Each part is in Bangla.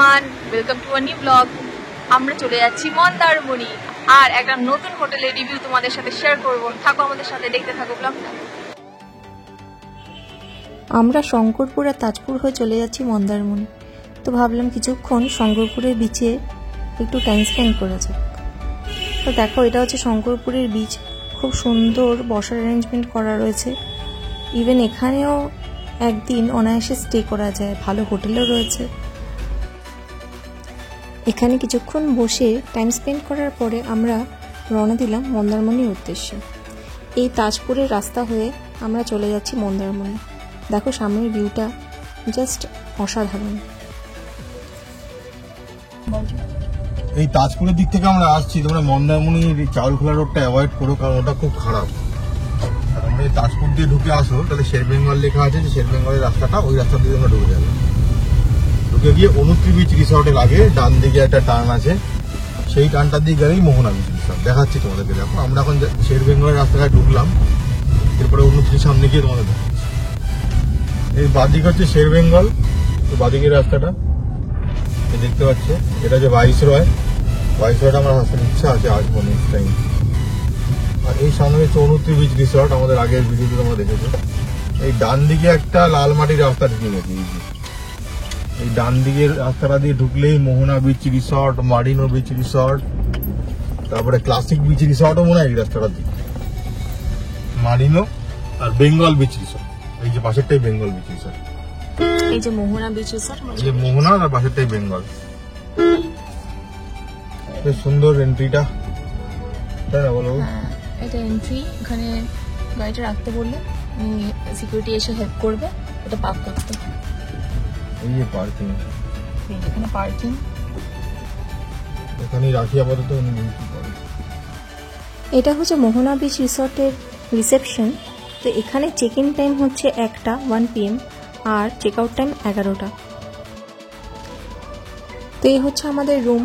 Everyone, welcome to a new blog. আমরা চলে যাচ্ছি মন্দারমণি আর একটা নতুন হোটেলের রিভিউ তোমাদের সাথে শেয়ার করব। থাকো আমাদের সাথে, দেখতে থাকো ব্লগটা। আমরা শঙ্করপুর আর তাজপুর হয়ে চলে যাচ্ছি মন্দারমণি। তো ভাবলাম কিছুক্ষণ শঙ্করপুরের বিচে একটু টাইম স্পেন্ড করা যাক। তো দেখো, এটা হচ্ছে শঙ্করপুরের বিচ। খুব সুন্দর বসার অ্যারেঞ্জমেন্ট করা রয়েছে। ইভেন এখানেও একদিন অনায়াসে স্টে করা যায়, ভালো হোটেলও রয়েছে। এখানে কিছুক্ষণ বসে টাইম স্পেন্ড করার পরে আমরা রওনা দিলাম মন্দারমণির উদ্দেশ্যে। এই তাজপুরের রাস্তা হয়ে আমরা চলে যাচ্ছি মন্দারমণি। দেখো সামনের ভিউটা জাস্ট অসাধারণ। এই তাজপুরের দিক থেকে আমরা আসছি, তোমরা মন্দারমণির চাউলখোলা রোডটা অ্যাভয়েড করো, কারণ ওটা খুব খারাপ। তোমরা এই তাজপুর দিয়ে ঢুকে আসো, তাহলে শের বেঙ্গল লেখা আছে, যে শের বেঙ্গলের রাস্তাটা, ওই রাস্তা দিয়ে তোমরা ঢুকে যাবে। ঢুকে গিয়ে অনুত্রি বিচ রিসর্টের আগে ডান দিকে একটা টার্ন আছে, সেই টার্নটার দিকে গেলেই মোহনা বিচ রিসর্ট। দেখাচ্ছি তোমাদেরকে। দেখো আমরা এখন শের বেঙ্গলের রাস্তাটায় ঢুকলাম, এরপরে অনুত্রির সামনে গিয়ে তোমাদের দেখাচ্ছি। এই বাদিক হচ্ছে শের বেঙ্গল, তো বাদিকের রাস্তাটা দেখতে পাচ্ছ, এটা হচ্ছে ভাইসরয়টা আমার আসার ইচ্ছা আছে আসবো নেক্সট টাইম। আর এই সামনে হচ্ছে অনুত্রি বিচ রিসর্ট, আমাদের আগের ভিডিওতে তোমরা দেখেছো। এই ডান দিকে একটা লাল মাটির রাস্তা ঢুকে গেছে, এই ডান দিকের রাস্তাটা দিয়ে ঢুকলেই Mohona beach resort, Marino beach resort, তারপরে ক্লাসিক বিচ রিসর্টও মনে হয় এই রাস্তাটা দিয়ে। মারিনো আর বেঙ্গল বিচ রিসর্ট, এই যে পাশেরটাই বেঙ্গল বিচ রিসর্ট, এই যে মোহনা বিচ রিসর্ট, এই যে মোহনা আর পাশেরটাই বেঙ্গল। সুন্দর এন্ট্রিটা, তাই না বলো? এটা এন্ট্রি। এখানে গাড়িটা রাখতে বললে সিকিউরিটি এসে হেল্প করবে এটা পার্ক করতে। এই যে পার্কিং, এখানে পার্কিং, এখানেই রাখি আপাতত। এটা হচ্ছে মোহনা বিচ রিসর্টের রিসেপশন। তো এখানে চেক ইন টাইম হচ্ছে 1 PM আর চেক আউট টাইম 11টা। তো এই হচ্ছে আমাদের রুম,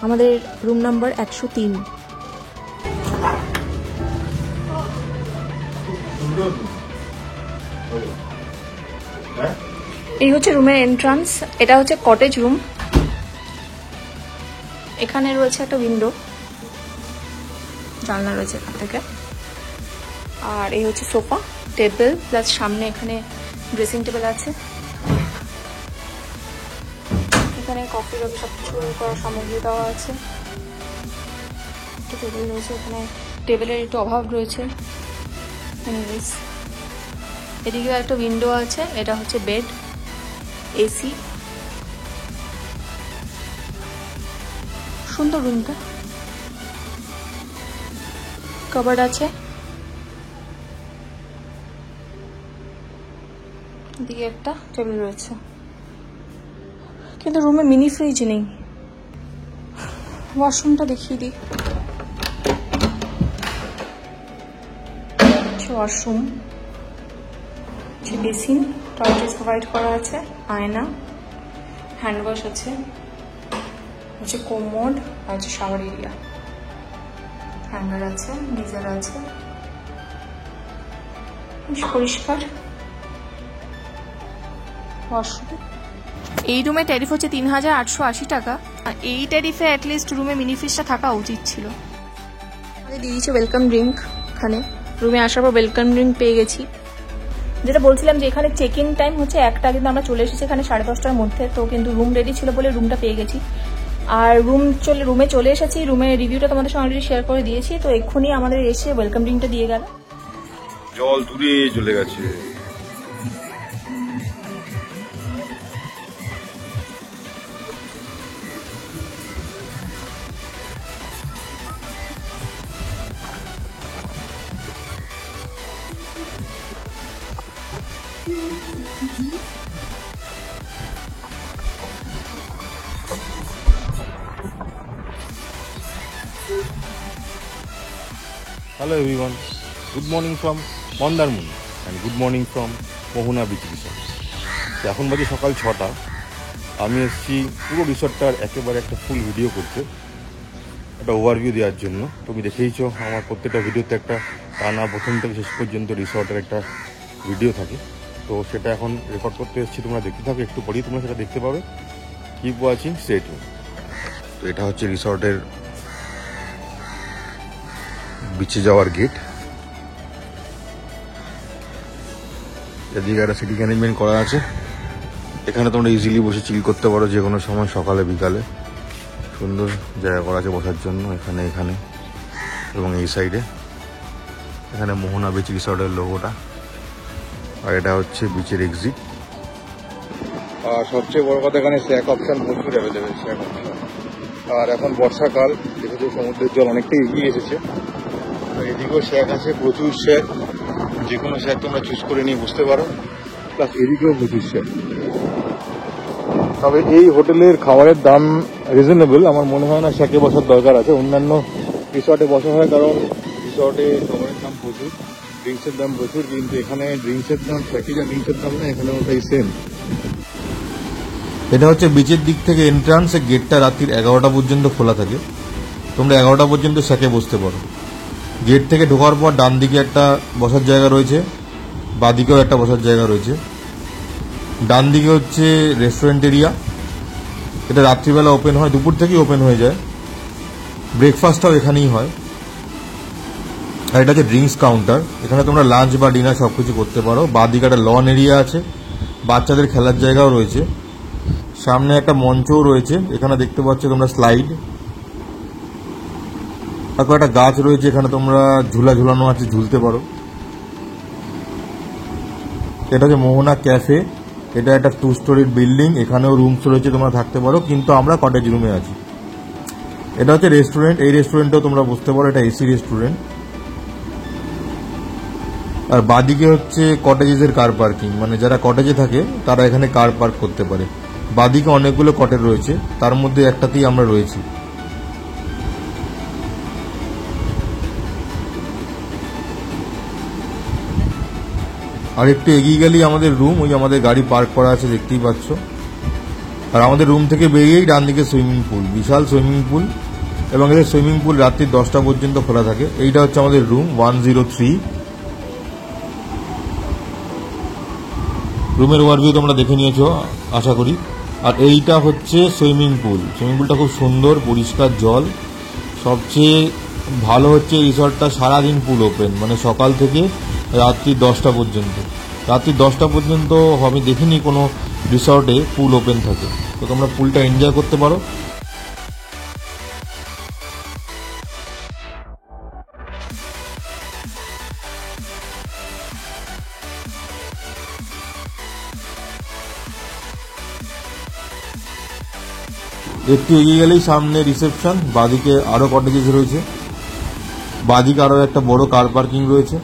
আমাদের রুম নাম্বার 103। এই হচ্ছে রুমের এন্ট্রান্স। এটা হচ্ছে কটেজ রুম। এখানে রয়েছে একটা উইন্ডো, জানলা রয়েছে এখান থেকে। আর এই হচ্ছে সোফা, টেবিল, প্লাস সামনে এখানে ড্রেসিং টেবিল আছে। এখানে কফি কাপ সব কিছু করার সামগ্রী দেওয়া আছে। একটা টেবিল রয়েছে, এখানে টেবিলের একটু অভাব রয়েছে। এদিকেও একটা উইন্ডো আছে, এটা হচ্ছে বেড, এসি। সুন্দর রুমটা, কাবার্ড আছে। এদিকে একটা টেবিল রয়েছে, কিন্তু রুমে মিনি ফ্রিজ নেই। ওয়াশরুমটা দেখিয়ে দিই। ওয়াশরুম, বেসিন, টয়লেট প্রোভাইড করা আছে, আয়না, হ্যান্ড ওয়াশ আছে, হচ্ছে কোমোড, আর হচ্ছে শাওয়ার এরিয়া, হ্যাঙ্গার আছে, গিজার আছে, পরিষ্কার ওয়াশরুম। এই রুমে ট্যারিফ হচ্ছে 3880 টাকা। আর এই ট্যারিফে অ্যাটলিস্ট রুমে মিনি ফ্রিজটা থাকা উচিত ছিল। আমাদের দিয়ে দিচ্ছে ওয়েলকাম ড্রিঙ্ক। এখানে রুমে আসার পর ওয়েলকাম ড্রিঙ্ক পেয়ে গেছি। যেটা বলছিলাম যে এখানে চেক ইন টাইম হচ্ছে 1টা, কিন্তু আমরা চলে এসেছি এখানে 10:30টার মধ্যে। তো কিন্তু রুম রেডি ছিল বলে রুমটা পেয়ে গেছি। আর রুমে চলে এসেছি। রুমের রিভিউটা তোমাদের সঙ্গে অলরেডি শেয়ার করে দিয়েছি। তো এক্ষুনি আমাদের এসে ওয়েলকাম ড্রিঙ্কটা দিয়ে গেল। জল দূরে চলে গেছে। Hello everyone, good morning from Mandarmani and good morning from Mohana beach resort. এখন বাজে সকাল 6টা। আমি এসেছি পুরো রিসর্টটার একেবারে একটা ফুল ভিডিও করতে, একটা ওভারভিউ দেওয়ার জন্য। তুমি দেখেইছো আমার প্রত্যেকটা ভিডিওতে একটা টানা প্রথম থেকে শেষ পর্যন্ত রিসর্টের একটা ভিডিও থাকে। তো সেটা এখন রেকর্ড করতে এসেছি, তোমরা দেখতে থাকো, একটু পরেই তোমরা সেটা দেখতে পাবে। Keep watching, stay tune. তো এটা হচ্ছে রিসর্টের বিচে যাওয়ার গেট। এদিকে একটা সিটিং অ্যারেঞ্জমেন্ট করা আছে, এখানে তোমরা ইজিলি বসে চিল করতে পারো যে কোনো সময়, সকালে বিকালে। সুন্দর জায়গা করা আছে বসার জন্য এখানে এখানে এবং এই সাইডে। এখানে মোহনা বিচ রিসর্টের লোগোটা, আর এটা হচ্ছে বিচের এক্সিট। আর সবচেয়ে বড় কথা, এখানে স্যাক অপশন প্রচুর অ্যাভেলেবেল, স্যাক অপশন। আর এখন বর্ষাকাল, দেখেছো সমুদ্রের জল অনেকটাই এগিয়ে এসেছে। আর এদিকেও স্যাক আছে, প্রচুর স্যাক, যে কোনো স্যাক তোমরা চুজ করে নিয়ে বুঝতে পারো। প্লাস এদিকেও প্রচুর স্যাক। তবে এই হোটেলের খাবারের দাম রিজনেবল, আমার মনে হয় না স্যাকে বসার দরকার আছে। অন্যান্য রিসর্টে বসা হয়, কারণ রিসর্টে খাবারের দাম প্রচুর, ড্রিঙ্কসের দাম প্রচুর, কিন্তু এখানে ড্রিঙ্কসের দাম স্যাকে যা ড্রিঙ্কসের দাম না, এখানে ওটাই সেম। এটা হচ্ছে বিচের দিক থেকে এন্ট্রান্স, গেটটা রাত্রির 11টা পর্যন্ত খোলা থাকে। তোমরা 11টা পর্যন্ত স্যাকে বসতে পারো। গেট থেকে ঢোকার পর ডান দিকে একটা বসার জায়গা রয়েছে, বাদিকেও একটা বসার জায়গা রয়েছে। ডান দিকে হচ্ছে রেস্টুরেন্ট এরিয়া, এটা রাত্রিবেলা ওপেন হয়, দুপুর থেকেই ওপেন হয়ে যায়। ব্রেকফাস্টটাও এখানেই হয়। আর এটা হচ্ছে ড্রিঙ্কস কাউন্টার, এখানে তোমরা লাঞ্চ বা ডিনার সব কিছু করতে পারো। বাদিকে একটা লন এরিয়া আছে, বাচ্চাদের খেলার জায়গাও রয়েছে, সামনে একটা মঞ্চও রয়েছে, এখানে দেখতে পাচ্ছ তোমরা স্লাইড। তারপর একটা গাছ রয়েছে, এখানে তোমরা ঝুলা ঝুলানো আছে, ঝুলতে পারো। এটা হচ্ছে মোহনা ক্যাফে, এটা একটা 2 স্টোরির বিল্ডিং, এখানেও রুমস রয়েছে, তোমরা থাকতে পারো, কিন্তু আমরা কটেজ রুমে আছি। এটা হচ্ছে রেস্টুরেন্ট, এই রেস্টুরেন্টেও তোমরা বসতে পারো, এটা এসি রেস্টুরেন্ট। আর বাদিকে হচ্ছে কটেজের কার পার্কিং, মানে যারা কটেজে থাকে তারা এখানে কার পার্ক করতে পারে। বাদিকে অনেকগুলো কটেজ রয়েছে, তার মধ্যে একটাতেই আমরা রয়েছি। আর একটু এগিয়ে গেলেই আমাদের রুম, ওই আমাদের গাড়ি পার্ক করা আছে, দেখতেই পাচ্ছ। আর আমাদের রুম থেকে বেরিয়েই ডান দিকে সুইমিং পুল, বিশাল সুইমিং পুল, এবং এদের সুইমিং পুল রাত্রি 10টা পর্যন্ত খোলা থাকে। এইটা হচ্ছে আমাদের রুম 103। রুমের ওভারভিউ তোমরা দেখে নিয়েছো আশা করি। আর এইটা হচ্ছে সুইমিং পুল, সুইমিং পুলটা খুব সুন্দর, পরিষ্কার জল। সবচেয়ে ভালো হচ্ছে রিসর্টটা সারাদিন পুল ওপেন, মানে সকাল থেকে রাত্রি 10টা পর্যন্ত। রাত্রি 10টা পর্যন্ত আমি দেখিনি কোনো রিসর্টে পুল ওপেন থাকে, তো তোমরা পুলটা এনজয় করতে পারো। একটু এগিয়ে গেলেই সামনে রিসেপশন, বাদিকে আরো কটেজেস রয়েছে, বাদিকে আরো একটা বড় কার পার্কিং রয়েছে।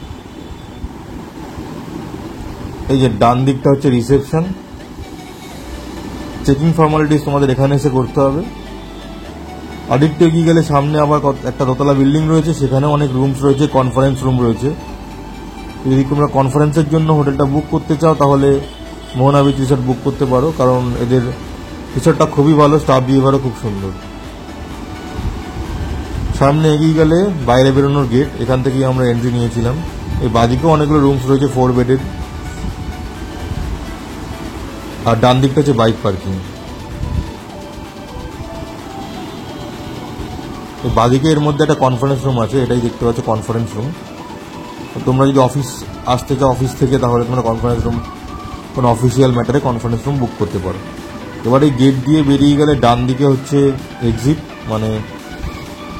এই যে ডান দিকটা হচ্ছে রিসেপশন। চেকিং ফর্মালিটিস তোমাদের এখানে এসে করতে হবে। আর একটু এগিয়ে গেলে সামনে আবার একটা দোতলা বিল্ডিং রয়েছে, সেখানে অনেক রুমস রয়েছে, কনফারেন্স রুম রয়েছে। যদি তোমরা কনফারেন্সের জন্য হোটেলটা বুক করতে চাও তাহলে মোহনা বিচ রিসর্ট বুক করতে পারো, কারণ এদের রিসর্টটা খুবই ভালো, স্টাফ বিহেভিয়ারও খুব সুন্দর। সামনে এগিয়ে গেলে বাইরে বেরোনোর গেট, এখান থেকেই আমরা এন্ট্রি নিয়েছিলাম। এই বাদিকেও অনেকগুলো রুমস রয়েছে 4 বেডের। আর ডান দিকটা হচ্ছে বাইক পার্কিং। বাদিকে এর মধ্যে একটা কনফারেন্স রুম আছে, এটাই দেখতে পাচ্ছ কনফারেন্স রুম। তোমরা যদি অফিস আসতে চাও অফিস থেকে, তাহলে তোমরা কনফারেন্স রুম, কোনো অফিসিয়াল ম্যাটারে কনফারেন্স রুম বুক করতে পারো। এবার এই গেট দিয়ে বেরিয়ে গেলে ডান দিকে হচ্ছে এক্সিট, মানে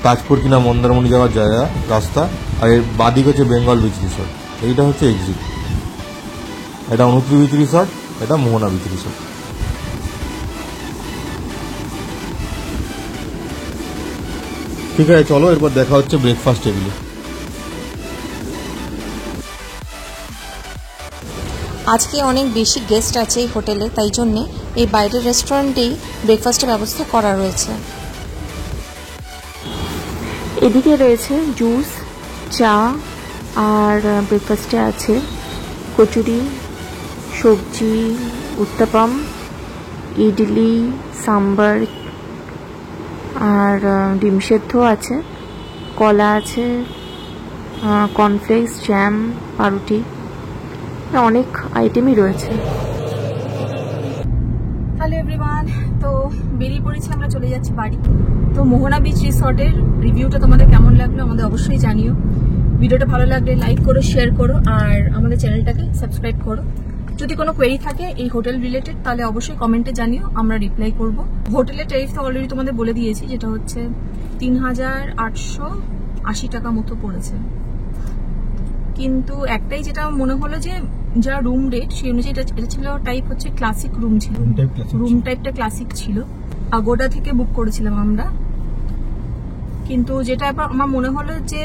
তাজপুর কিনা মন্দারমণি যাওয়ার জায়গা, রাস্তা। আর এর বাদিকে হচ্ছে বেঙ্গল বিচ রিসর্ট, এইটা হচ্ছে এক্সিট। এটা 29 বিচ রিসর্ট, এটা মোহনা বিচ রিসর্ট। ঠিক আছে, চলো এরপর দেখা হচ্ছে ব্রেকফাস্ট টেবিলে। আজকে অনেক বেশি গেস্ট আছে এই হোটেলে, তাই জন্যে এই বাইরের রেস্টুরেন্টেই ব্রেকফাস্টের ব্যবস্থা করা রয়েছে। এদিকে রয়েছে জুস, চা, আর ব্রেকফাস্টে আছে কচুরি, সবজি, উত্তাপাম, ইডলি, সাম্বার, আর ডিম সেদ্ধ আছে, কলা আছে, কর্নফ্লেক্স, জ্যাম, পাউরুটি, অনেক আইটেমই রয়েছে। তাহলে হ্যালো এভরিওয়ান, তো বেরিয়ে পড়েছি, আমরা চলে যাচ্ছি বাড়ি। তো মোহনা বিচ রিসর্টের রিভিউটা তোমাদের কেমন লাগলো আমাদের অবশ্যই জানিও। ভিডিওটা ভালো লাগলে লাইক করো, শেয়ার করো, আর আমাদের চ্যানেলটাকে সাবস্ক্রাইব করো। যদি কোনো কোয়েরি থাকে এই হোটেল রিলেটেড তাহলে অবশ্যই কমেন্টে জানিও, আমরা রিপ্লাই করব। হোটেলের ট্যারিফ তো অলরেডি তোমাদের বলে দিয়েছি, যেটা হচ্ছে 3880 টাকা মতো পড়েছে। কিন্তু একটাই যেটা মনে হলো যে যা রুম রেট সেই অনুযায়ী এটা ছিল টাইপ হচ্ছে ক্লাসিক রুম ছিল, রুম টাইপটা ক্লাসিক ছিল। আগোডা থেকে বুক করেছিলাম আমরা, কিন্তু যেটা আমার মনে হলো যে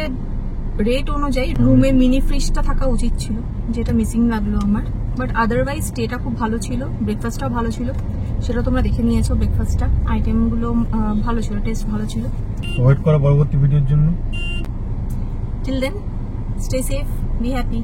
রেট অনুযায়ী রুমে মিনি ফ্রিজটা থাকা উচিত ছিল, যেটা মিসিং লাগলো আমার। বাট আদারওয়াইজ স্টেটা খুব ভালো ছিল, ব্রেকফাস্টটাও ভালো ছিল, সেটা তোমরা দেখে নিয়েছো। ব্রেকফাস্টটা আইটেমগুলো ভালো ছিল, টেস্ট ভালো ছিল। ওয়েট করো পরবর্তী ভিডিওর জন্য। Till then, stay safe, be happy.